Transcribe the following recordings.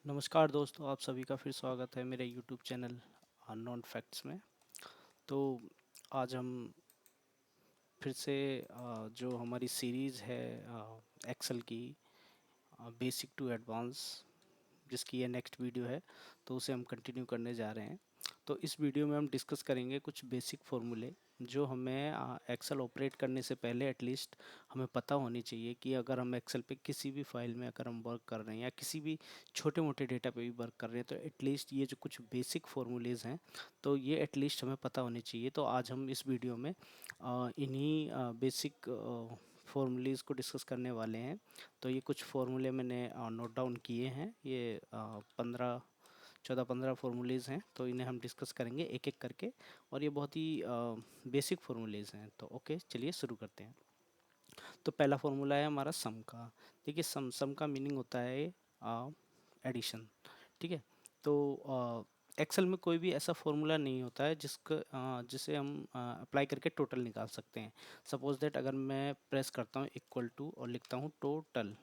नमस्कार दोस्तों, आप सभी का फिर स्वागत है मेरे यूट्यूब चैनल अननोन फैक्ट्स में। तो आज हम फिर से जो हमारी सीरीज़ है एक्सेल की बेसिक टू एडवांस, जिसकी ये नेक्स्ट वीडियो है, तो उसे हम कंटिन्यू करने जा रहे हैं। तो इस वीडियो में हम डिस्कस करेंगे कुछ बेसिक फार्मूले जो हमें एक्सेल ऑपरेट करने से पहले एटलीस्ट हमें पता होनी चाहिए कि अगर हम एक्सेल पे किसी भी फाइल में अगर हम वर्क कर रहे हैं या किसी भी छोटे मोटे डेटा पे भी वर्क कर रहे हैं, तो एटलीस्ट ये जो कुछ बेसिक फार्मूलेज हैं तो ये एटलीस्ट हमें पता होने चाहिए। तो आज हम इस वीडियो में इन्हीं बेसिक फार्मूलेज को डिस्कस करने वाले हैं। तो ये कुछ फार्मूले मैंने नोट डाउन किए हैं। ये 14-15 फार्मूलेज हैं, तो इन्हें हम डिस्कस करेंगे एक एक करके। और ये बहुत ही बेसिक फार्मूलेज हैं। तो ओके, चलिए शुरू करते हैं। तो पहला फार्मूला है हमारा सम का। देखिए, सम का मीनिंग होता है एडिशन। ठीक है। तो एक्सेल में कोई भी ऐसा फॉर्मूला नहीं होता है जिसे हम अप्लाई करके टोटल निकाल सकते हैं। सपोज दैट अगर मैं प्रेस करता हूँ इक्वल टू और लिखता हूँ टोटल,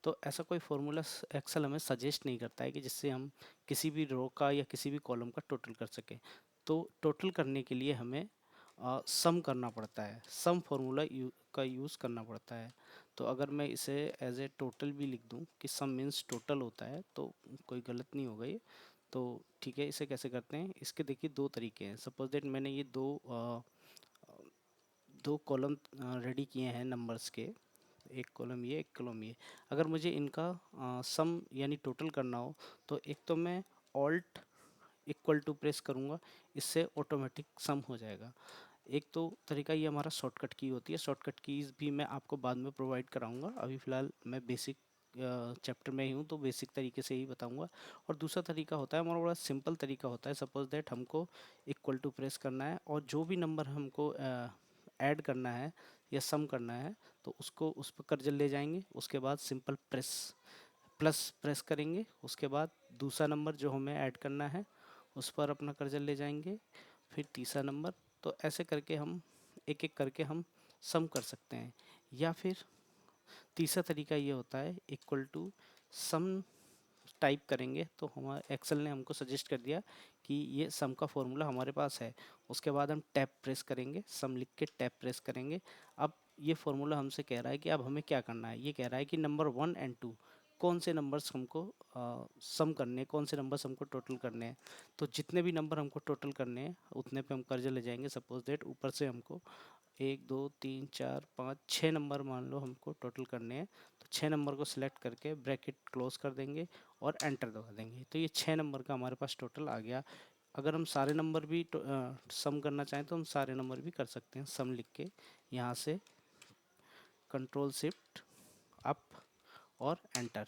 तो ऐसा कोई फॉर्मूला एक्सेल हमें सजेस्ट नहीं करता है कि जिससे हम किसी भी रो का या किसी भी कॉलम का टोटल कर सकें। तो टोटल करने के लिए हमें सम करना पड़ता है, सम फॉर्मूला का यूज़ करना पड़ता है। तो अगर मैं इसे एज ए टोटल भी लिख दूं कि सम मीन्स टोटल होता है, तो कोई गलत नहीं होगा ये। तो ठीक है, इसे कैसे करते हैं, इसके देखिए दो तरीके हैं। सपोज दैट मैंने ये दो कॉलम रेडी किए हैं नंबर्स के, एक कॉलम ये, एक कॉलम ये। अगर मुझे इनका सम यानी टोटल करना हो, तो एक तो मैं ऑल्ट इक्वल टू प्रेस करूँगा, इससे ऑटोमेटिक सम हो जाएगा। एक तो तरीका ये हमारा शॉर्टकट की होती है। शॉर्टकट कीज़ भी मैं आपको बाद में प्रोवाइड कराऊंगा, अभी फ़िलहाल मैं बेसिक चैप्टर में ही हूँ, तो बेसिक तरीके से ही बताऊंगा। और दूसरा तरीका होता है हमारा, बड़ा सिंपल तरीका होता है। सपोज दैट हमको इक्वल टू प्रेस करना है और जो भी नंबर हमको ऐड करना है या सम करना है, तो उसको उस पर कर्जल ले जाएंगे। उसके बाद सिंपल प्लस प्रेस करेंगे। उसके बाद दूसरा नंबर जो हमें ऐड करना है उस पर अपना कर्जल ले जाएंगे, फिर तीसरा नंबर। तो ऐसे करके हम एक एक करके हम सम कर सकते हैं। या फिर तीसरा तरीका ये होता है इक्वल टू सम टाइप करेंगे, तो हमारे एक्सेल ने हमको सजेस्ट कर दिया कि ये सम का फॉर्मूला हमारे पास है। उसके बाद हम टैब प्रेस करेंगे, सम लिख के टैब प्रेस करेंगे। अब ये फॉर्मूला हमसे कह रहा है कि अब हमें क्या करना है। ये कह रहा है कि नंबर 1 और 2 कौन से नंबर्स हमको सम करने हैं, कौन से नंबर्स हमको टोटल करने हैं। तो जितने भी नंबर हमको टोटल करने हैं उतने पे हम कर्ज ले जाएंगे। सपोज दैट ऊपर से हमको 1 2 3 4 5 6 नंबर मान लो हमको टोटल करने हैं, तो 6 नंबर को सिलेक्ट करके ब्रैकेट क्लोज कर देंगे और एंटर दबा देंगे। तो ये 6 नंबर का हमारे पास टोटल आ गया। अगर हम सारे नंबर भी सम करना चाहें तो हम सारे नंबर भी कर सकते हैं। सम लिख के यहाँ से कंट्रोल शिफ्ट अप और एंटर,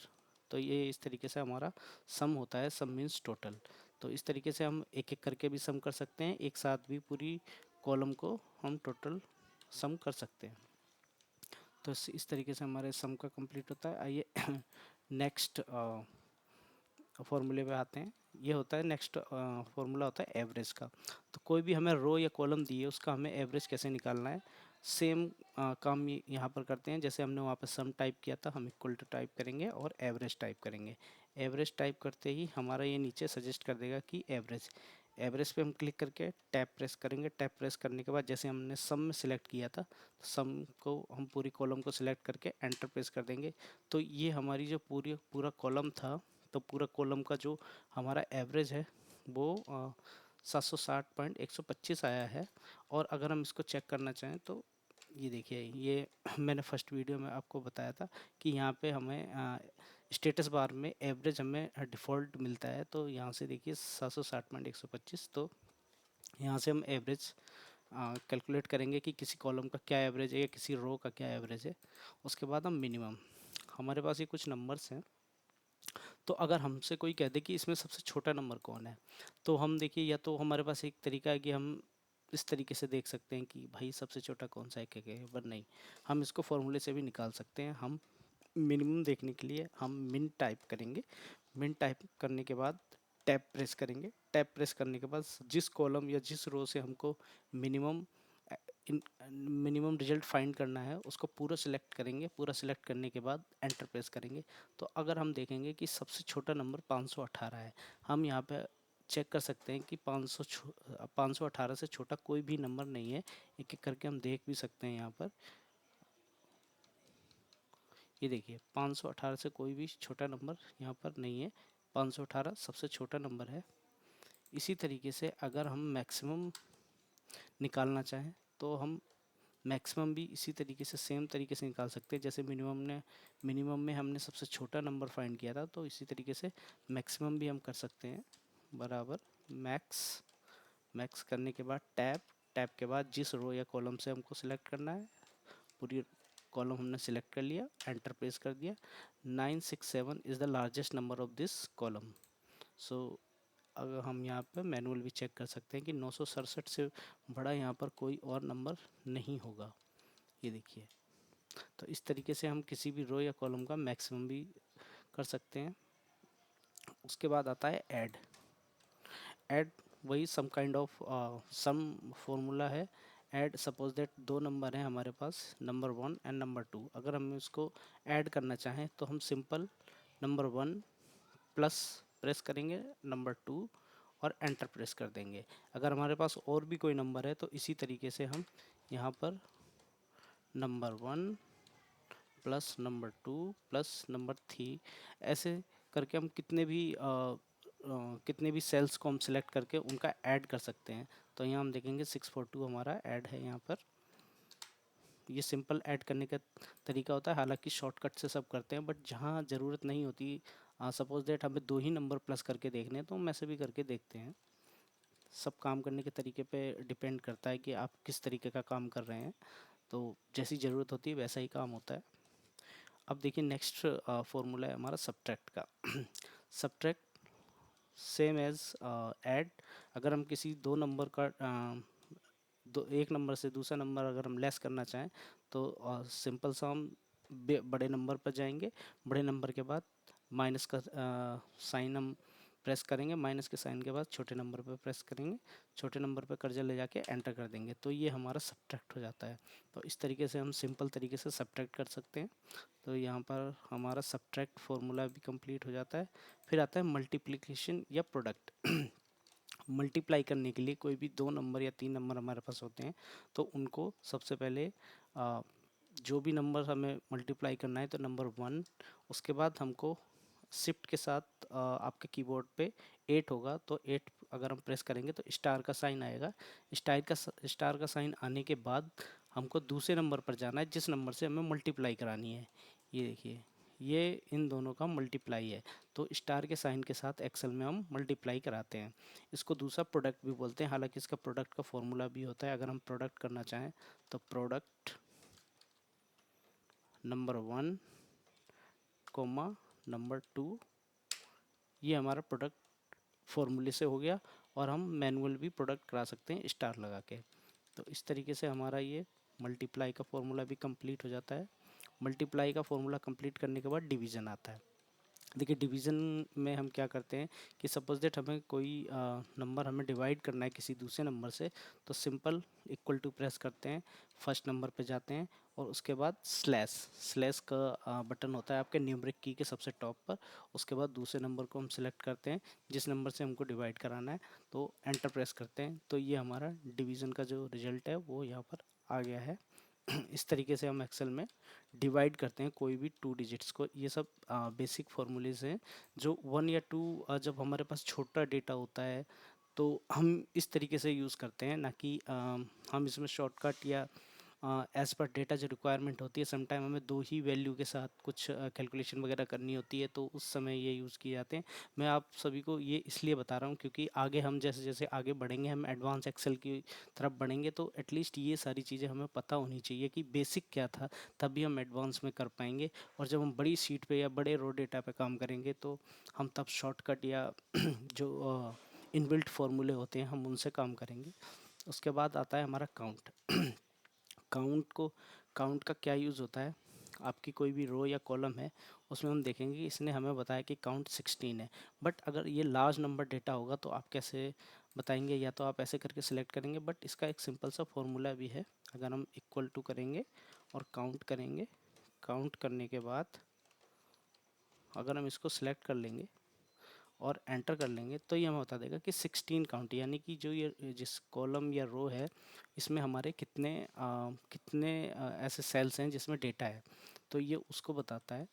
तो ये इस तरीके से हमारा सम होता है। सम मीन्स टोटल। तो इस तरीके से हम एक एक करके भी सम कर सकते हैं, एक साथ भी पूरी कॉलम को हम टोटल सम कर सकते हैं। तो इस तरीके से हमारे सम का कंप्लीट होता है। आइए नेक्स्ट फॉर्मूले पे आते हैं। ये होता है नेक्स्ट फॉर्मूला होता है एवरेज का। तो कोई भी हमें रो या कॉलम दी है उसका हमें एवरेज कैसे निकालना है, सेम काम यहाँ पर करते हैं। जैसे हमने वहाँ पर सम टाइप किया था, हम इक्वल टू टाइप करेंगे और एवरेज टाइप करेंगे। एवरेज टाइप करते ही हमारा ये नीचे सजेस्ट कर देगा कि एवरेज। एवरेज पे हम क्लिक करके टैप प्रेस करेंगे। टैप प्रेस करने के बाद जैसे हमने सम में सिलेक्ट किया था, तो सम को हम पूरी कॉलम को सिलेक्ट करके एंटर प्रेस कर देंगे। तो ये हमारी जो पूरा कॉलम था, तो पूरा कॉलम का जो हमारा एवरेज है वो 760.125 आया है। और अगर हम इसको चेक करना चाहें तो ये देखिए, ये मैंने फर्स्ट वीडियो में आपको बताया था कि यहाँ पे हमें स्टेटस बार में एवरेज हमें डिफ़ॉल्ट मिलता है। तो यहाँ से देखिए 760.125, तो यहाँ से हम एवरेज कैलकुलेट करेंगे कि किसी कॉलम का क्या एवरेज है या किसी रो का क्या एवरेज है। उसके बाद हम मिनिमम, हमारे पास ये कुछ नंबर्स हैं। तो अगर हमसे कोई कह दे कि इसमें सबसे छोटा नंबर कौन है, तो हम देखिए, या तो हमारे पास एक तरीका है कि हम इस तरीके से देख सकते हैं कि भाई सबसे छोटा कौन सा है, क्या क्या है। पर नहीं, हम इसको फॉर्मूले से भी निकाल सकते हैं। हम मिनिमम देखने के लिए हम मिन टाइप करेंगे। मिन टाइप करने के बाद टैब प्रेस करेंगे। टैब प्रेस करने के बाद जिस कॉलम या जिस रो से हमको मिनिमम मिनिमम रिजल्ट फाइंड करना है उसको पूरा सिलेक्ट करेंगे। पूरा सिलेक्ट करने के बाद एंटर प्रेस करेंगे। तो अगर हम देखेंगे कि सबसे छोटा नंबर 518 है, हम यहाँ पे चेक कर सकते हैं कि 518 से छोटा कोई भी नंबर नहीं है। एक एक करके हम देख भी सकते हैं यहाँ पर। ये देखिए 518 से कोई भी छोटा नंबर यहाँ पर नहीं है, 518 सबसे छोटा नंबर है। इसी तरीके से अगर हम मैक्सिमम निकालना चाहें तो हम मैक्सिमम भी इसी तरीके से सेम तरीके से निकाल सकते हैं। जैसे मिनिमम में हमने सबसे छोटा नंबर फाइंड किया था, तो इसी तरीके से मैक्सिमम भी हम कर सकते हैं। बराबर मैक्स करने के बाद टैब के बाद जिस रो या कॉलम से हमको सिलेक्ट करना है, पूरी कॉलम हमने सिलेक्ट कर लिया, एंटर प्रेस कर दिया। 967 is the largest number of this column. So अगर हम यहाँ पे मैनुअल भी चेक कर सकते हैं कि 967 से बड़ा यहाँ पर कोई और नंबर नहीं होगा। ये देखिए, तो इस तरीके से हम किसी भी रो या कॉलम का मैक्सिमम भी कर सकते हैं। उसके बाद आता है ऐड वही some kind of some formula है। ऐड सपोज दैट दो नंबर हैं हमारे पास, नंबर 1 एंड नंबर 2। अगर हम इसको ऐड करना चाहें तो हम सिंपल नंबर 1 प्लस प्रेस करेंगे, नंबर 2 और एंटर प्रेस कर देंगे। अगर हमारे पास और भी कोई नंबर है तो इसी तरीके से हम यहाँ पर number 1 plus number 2 plus number 3, ऐसे करके हम कितने भी सेल्स को हम सिलेक्ट करके उनका ऐड कर सकते हैं। तो यहाँ हम देखेंगे 642 हमारा ऐड है यहाँ पर। ये सिंपल ऐड करने का तरीका होता है, हालांकि शॉर्टकट से सब करते हैं, बट जहाँ ज़रूरत नहीं होती, सपोज दैट हमें दो ही नंबर प्लस करके देखने हैं तो हम ऐसे भी करके देखते हैं। सब काम करने के तरीके पे डिपेंड करता है कि आप किस तरीके का काम कर रहे हैं। तो जैसी ज़रूरत होती है वैसा ही काम होता है। अब देखिए नेक्स्ट फॉर्मूला है हमारा सब्ट्रैक्ट का। Subtract same as add. अगर हम किसी दो नंबर का एक नंबर से दूसरा नंबर अगर हम लेस करना चाहें तो सिंपल सा हम बड़े नंबर पर जाएंगे। बड़े नंबर के बाद माइनस का साइन हम प्रेस करेंगे, माइनस के साइन के बाद छोटे नंबर पर प्रेस करेंगे, छोटे नंबर पर कर्जा ले जाके एंटर कर देंगे, तो ये हमारा सब्ट्रैक्ट हो जाता है। तो इस तरीके से हम सिंपल तरीके से सब्ट्रैक्ट कर सकते हैं। तो यहाँ पर हमारा सब्ट्रैक्ट फॉर्मूला भी कंप्लीट हो जाता है। फिर आता है मल्टीप्लिकेशन या प्रोडक्ट। मल्टीप्लाई करने के लिए कोई भी दो नंबर या तीन नंबर हमारे पास होते हैं, तो उनको सबसे पहले जो भी नंबर हमें मल्टीप्लाई करना है तो नंबर 1, उसके बाद हमको शिफ्ट के साथ आपके कीबोर्ड पे 8 होगा, तो 8 अगर हम प्रेस करेंगे तो स्टार का साइन आएगा। स्टार का साइन आने के बाद हमको दूसरे नंबर पर जाना है जिस नंबर से हमें मल्टीप्लाई करानी है। ये देखिए, ये इन दोनों का मल्टीप्लाई है, तो स्टार के साइन के साथ एक्सेल में हम मल्टीप्लाई कराते हैं। इसको दूसरा प्रोडक्ट भी बोलते हैं, हालांकि इसका प्रोडक्ट का फॉर्मूला भी होता है। अगर हम प्रोडक्ट करना चाहें तो प्रोडक्ट नंबर 1 कोमा नंबर 2, ये हमारा प्रोडक्ट फॉर्मूले से हो गया। और हम मैनुअल भी प्रोडक्ट करा सकते हैं स्टार लगा के। तो इस तरीके से हमारा ये मल्टीप्लाई का फॉर्मूला भी कंप्लीट हो जाता है। मल्टीप्लाई का फॉर्मूला कंप्लीट करने के बाद डिवीज़न आता है। देखिए डिवीज़न में हम क्या करते हैं कि सपोज दैट हमें कोई नंबर हमें डिवाइड करना है किसी दूसरे नंबर से, तो सिंपल इक्वल टू प्रेस करते हैं, फर्स्ट नंबर पे जाते हैं और उसके बाद स्लैश का बटन होता है आपके न्यूमरिक की के सबसे टॉप पर। उसके बाद दूसरे नंबर को हम सिलेक्ट करते हैं जिस नंबर से हमको डिवाइड कराना है, तो एंटर प्रेस करते हैं। तो ये हमारा डिवीज़न का जो रिजल्ट है वो यहाँ पर आ गया है। इस तरीके से हम एक्सेल में डिवाइड करते हैं कोई भी टू डिजिट्स को। ये सब बेसिक फार्मूलेज हैं जो 1 या 2 जब हमारे पास छोटा डेटा होता है तो हम इस तरीके से यूज़ करते हैं, ना कि हम इसमें शॉर्टकट या एज़ पर डेटा जो रिक्वायरमेंट होती है, समटाइम हमें दो ही वैल्यू के साथ कुछ कैलकुलेशन वगैरह करनी होती है, तो उस समय ये यूज़ किए जाते हैं। मैं आप सभी को ये इसलिए बता रहा हूँ क्योंकि आगे हम जैसे जैसे आगे बढ़ेंगे, हम एडवांस एक्सेल की तरफ बढ़ेंगे, तो एटलीस्ट ये सारी चीज़ें हमें पता होनी चाहिए कि बेसिक क्या था, तभी हम एडवांस में कर पाएंगे। और जब हम बड़ी शीट पे या बड़े रो डेटा पे काम करेंगे तो हम तब शॉर्टकट या जो इनबिल्ट फार्मूले होते हैं हम उनसे काम करेंगे। उसके बाद आता है हमारा काउंट। काउंट का क्या यूज़ होता है, आपकी कोई भी रो या कॉलम है उसमें हम देखेंगे कि इसने हमें बताया कि काउंट 16 है, बट अगर ये लार्ज नंबर डेटा होगा तो आप कैसे बताएंगे, या तो आप ऐसे करके सिलेक्ट करेंगे, बट इसका एक सिंपल सा फॉर्मूला भी है। अगर हम इक्वल टू करेंगे और काउंट करेंगे, काउंट करने के बाद अगर हम इसको सिलेक्ट कर लेंगे और एंटर कर लेंगे तो ये हमें बता देगा कि 16 काउंट, यानी कि जो ये जिस कॉलम या रो है इसमें हमारे कितने ऐसे सेल्स हैं जिसमें डेटा है, तो ये उसको बताता है।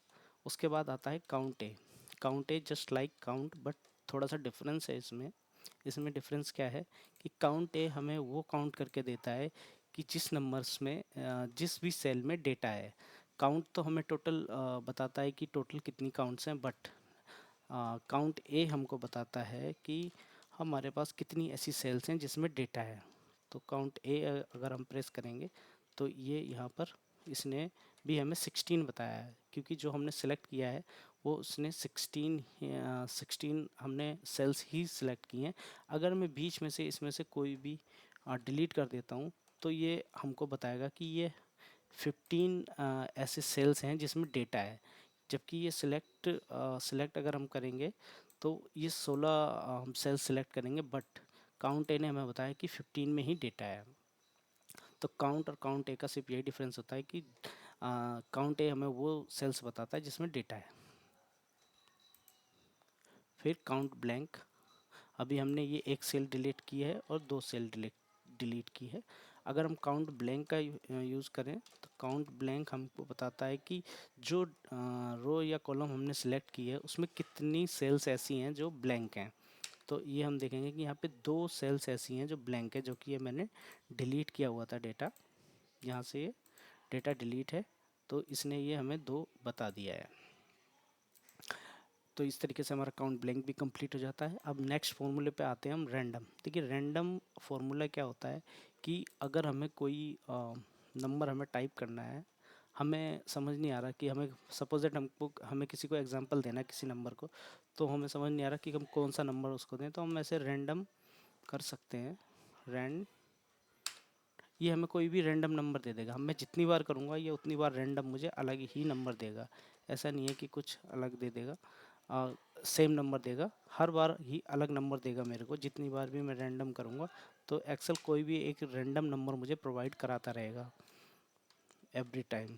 उसके बाद आता है count A just like count, but थोड़ा सा डिफरेंस है इसमें। इसमें डिफरेंस क्या है कि काउंट ए हमें वो काउंट करके देता है कि जिस नंबर्स में जिस भी सेल में डेटा है। काउंट तो हमें टोटल बताता है कि टोटल कितनी काउंट्स हैं, बट काउंट ए हमको बताता है कि हमारे पास कितनी ऐसी सेल्स हैं जिसमें डेटा है। तो काउंट ए अगर हम प्रेस करेंगे तो ये यहाँ पर इसने भी हमें 16 बताया है, क्योंकि जो हमने सेलेक्ट किया है वो उसने 16 हमने सेल्स ही सिलेक्ट की हैं। अगर मैं बीच में से इसमें से कोई भी डिलीट कर देता हूँ तो ये हमको बताएगा कि ये 15 ऐसे सेल्स हैं जिसमें डेटा है, जबकि ये सिलेक्ट अगर हम करेंगे तो ये 16 हम सेल्स सिलेक्ट करेंगे, बट काउंट ए ने हमें बताया कि 15 में ही डेटा है। तो काउंट और काउंट ए का सिर्फ यही डिफरेंस होता है कि काउंट ए हमें वो सेल्स बताता है जिसमें डेटा है। फिर काउंट ब्लैंक, अभी हमने ये एक सेल डिलीट की है और दो सेल डिलीट की है। अगर हम काउंट ब्लैंक का यूज़ करें तो काउंट ब्लैंक हमको बताता है कि जो रो या कॉलम हमने सेलेक्ट की है उसमें कितनी सेल्स ऐसी हैं जो ब्लैंक हैं। तो ये हम देखेंगे कि यहाँ पे दो सेल्स ऐसी हैं जो ब्लैंक है, जो कि ये मैंने डिलीट किया हुआ था डेटा, यहाँ से ये डेटा डिलीट है, तो इसने ये हमें दो बता दिया है। तो इस तरीके से हमारा काउंट ब्लैंक भी कंप्लीट हो जाता है। अब नेक्स्ट फॉर्मूले पे आते हैं हम, रैंडम। देखिए रैंडम फॉर्मूला क्या होता है कि अगर हमें कोई नंबर हमें टाइप करना है, हमें समझ नहीं आ रहा कि हमें सपोज दैट हमको हमें किसी को एग्जांपल देना है किसी नंबर को, तो हमें समझ नहीं आ रहा कि हम कौन सा नंबर उसको दें, तो हम ऐसे रैंडम कर सकते हैं। रैंड ये हमें कोई भी रैंडम नंबर दे देगा, मैं जितनी बार करूँगा ये उतनी बार रैंडम मुझे अलग ही नंबर देगा। ऐसा नहीं है कि कुछ अलग दे देगा, सेम नंबर देगा, हर बार ही अलग नंबर देगा मेरे को। जितनी बार भी मैं रैंडम करूँगा तो एक्सेल कोई भी एक रैंडम नंबर मुझे प्रोवाइड कराता रहेगा एवरी टाइम।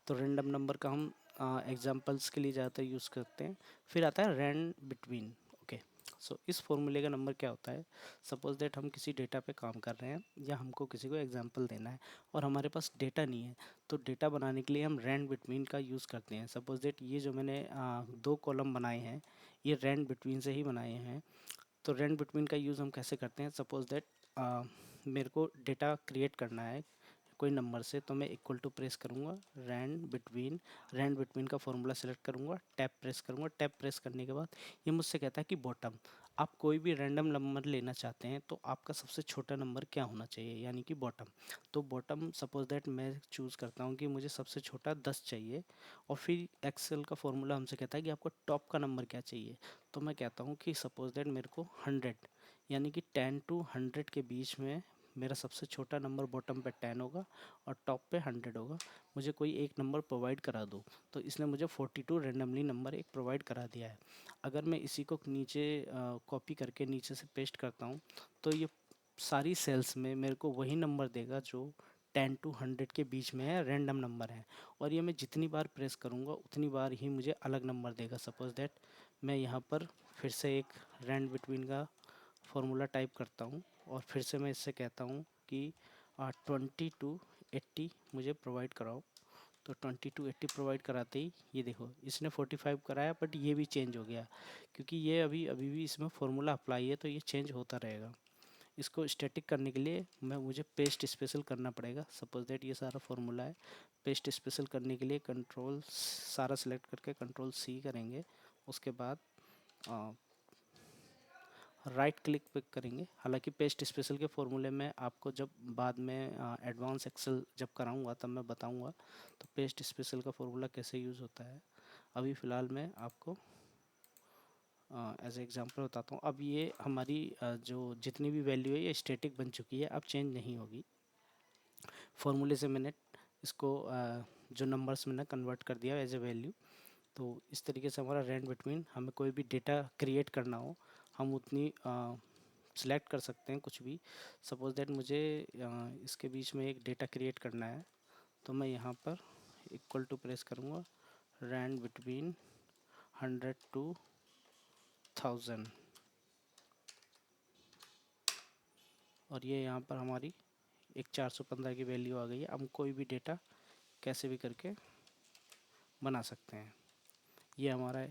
तो रैंडम नंबर का हम एग्जांपल्स के लिए ज़्यादातर यूज़ करते हैं। फिर आता है रैंड बिटवीन। ओके, सो इस फॉर्मूले का नंबर क्या होता है, सपोज दैट हम किसी डेटा पे काम कर रहे हैं या हमको किसी को एग्जांपल देना है और हमारे पास डेटा नहीं है, तो डेटा बनाने के लिए हम रैंड बिटवीन का यूज़ करते हैं। सपोज दैट ये जो मैंने दो कॉलम बनाए हैं ये रैंड बिटवीन से ही बनाए हैं। तो रैंड बिटवीन का यूज़ हम कैसे करते हैं, सपोज दैट मेरे को डेटा क्रिएट करना है कोई नंबर से, तो मैं इक्वल टू प्रेस करूँगा, रैंड बिटवीन का फॉर्मूला सेलेक्ट करूँगा, टैप प्रेस करूँगा। टैप प्रेस करने के बाद ये मुझसे कहता है कि बॉटम, आप कोई भी रैंडम नंबर लेना चाहते हैं तो आपका सबसे छोटा नंबर क्या होना चाहिए, यानी कि बॉटम। तो बॉटम सपोज दैट मैं चूज़ करता हूँ कि मुझे सबसे छोटा 10 चाहिए, और फिर एक्सेल का फॉर्मूला हमसे कहता है कि आपको टॉप का नंबर क्या चाहिए। तो मैं कहता हूँ कि सपोज दैट मेरे को 100, यानी कि 10 टू 100 के बीच में मेरा सबसे छोटा नंबर बॉटम पे 10 होगा और टॉप पे 100 होगा। मुझे कोई एक नंबर प्रोवाइड करा दो, तो इसने मुझे 42 रेंडमली नंबर एक प्रोवाइड करा दिया है। अगर मैं इसी को नीचे कॉपी करके नीचे से पेस्ट करता हूँ तो ये सारी सेल्स में मेरे को वही नंबर देगा जो 10 टू 100 के बीच में है, रैंडम नंबर है। और ये मैं जितनी बार प्रेस करूँगा उतनी बार ही मुझे अलग नंबर देगा। सपोज दैट मैं यहाँ पर फिर से एक रैंड बिटवीन का फॉर्मूला टाइप करता हूँ और फिर से मैं इससे कहता हूँ कि 20 टू 80 मुझे प्रोवाइड कराओ। तो 20 टू 80 प्रोवाइड कराते ही ये देखो इसने 45 कराया, बट ये भी चेंज हो गया क्योंकि ये अभी अभी भी इसमें फॉर्मूला अप्लाई है, तो ये चेंज होता रहेगा। इसको स्टैटिक करने के लिए मुझे पेस्ट स्पेशल करना पड़ेगा। सपोज दैट ये सारा फॉर्मूला है, पेस्ट स्पेशल करने के लिए कंट्रोल सारा सिलेक्ट करके कंट्रोल सी करेंगे, उसके बाद राइट क्लिक पे करेंगे। हालांकि पेस्ट स्पेशल के फॉर्मूले में आपको जब बाद में एडवांस एक्सेल जब कराऊंगा तब मैं बताऊंगा तो पेस्ट स्पेशल का फॉर्मूला कैसे यूज़ होता है। अभी फ़िलहाल मैं आपको एज एग्जांपल बताता हूँ। अब ये हमारी जो जितनी भी वैल्यू है ये स्टैटिक बन चुकी है, अब चेंज नहीं होगी। फॉर्मूले से मैंने इसको जो नंबर्स मैंने कन्वर्ट कर दिया एज ए वैल्यू। तो इस तरीके से हमारा रैंड बिटवीन, हमें कोई भी डेटा क्रिएट करना हो हम उतनी सिलेक्ट कर सकते हैं कुछ भी। सपोज दैट मुझे इसके बीच में एक डेटा क्रिएट करना है, तो मैं यहाँ पर इक्वल टू प्रेस करूँगा, रैंड बिटवीन 100 to 1000, और ये यहाँ पर हमारी एक 415 की वैल्यू आ गई है। हम कोई भी डेटा कैसे भी करके बना सकते हैं। ये हमारा,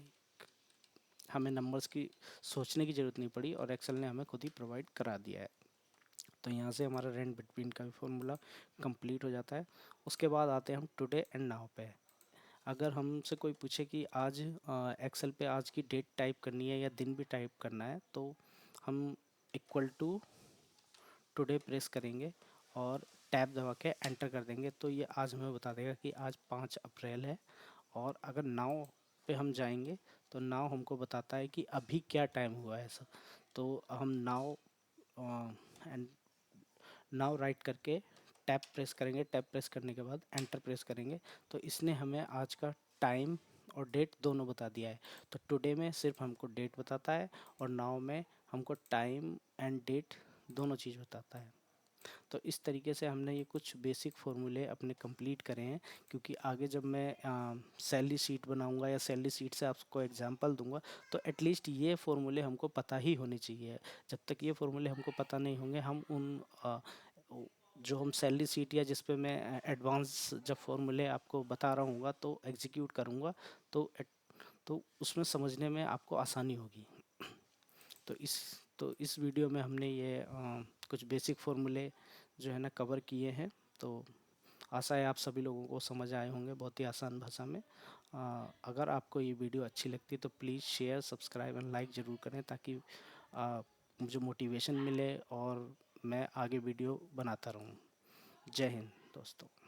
हमें नंबर्स की सोचने की ज़रूरत नहीं पड़ी और एक्सेल ने हमें खुद ही प्रोवाइड करा दिया है। तो यहाँ से हमारा रेंट बिटवीन का भी फॉर्मूला कंप्लीट हो जाता है। उसके बाद आते हैं हम टुडे एंड नाउ पे। अगर हमसे कोई पूछे कि आज एक्सेल पे आज की डेट टाइप करनी है या दिन भी टाइप करना है, तो हम इक्वल टू टुडे प्रेस करेंगे और टैब दबा के एंटर कर देंगे, तो ये आज हमें बता देगा कि आज 5 अप्रैल है। और अगर नाउ पे हम जाएंगे तो नाउ हमको बताता है कि अभी क्या टाइम हुआ है सब। तो हम नाउ एंड नाउ राइट करके टैब प्रेस करेंगे, टैब प्रेस करने के बाद एंटर प्रेस करेंगे, तो इसने हमें आज का टाइम और डेट दोनों बता दिया है। तो टुडे में सिर्फ हमको डेट बताता है और नाउ में हमको टाइम एंड डेट दोनों चीज़ बताता है। तो इस तरीके से हमने ये कुछ बेसिक फार्मूले अपने कंप्लीट करे हैं, क्योंकि आगे जब मैं सैलरी शीट बनाऊंगा या सैलरी शीट से आपको एग्जांपल दूंगा, तो एटलीस्ट ये फार्मूले हमको पता ही होने चाहिए। जब तक ये फार्मूले हमको पता नहीं होंगे, हम उन जो हम सैलरी शीट या जिस पे मैं एडवांस जब फार्मूले आपको बता रहा हूँ तो एग्जीक्यूट करूँगा, तो तो उसमें समझने में आपको आसानी होगी। तो इस वीडियो में हमने ये कुछ बेसिक फार्मूले जो है ना कवर किए हैं। तो आशा है आप सभी लोगों को समझ आए होंगे बहुत ही आसान भाषा में। अगर आपको ये वीडियो अच्छी लगती है तो please share, subscribe and like ज़रूर करें, ताकि मुझे मोटिवेशन मिले और मैं आगे वीडियो बनाता रहूँ। जय हिंद दोस्तों।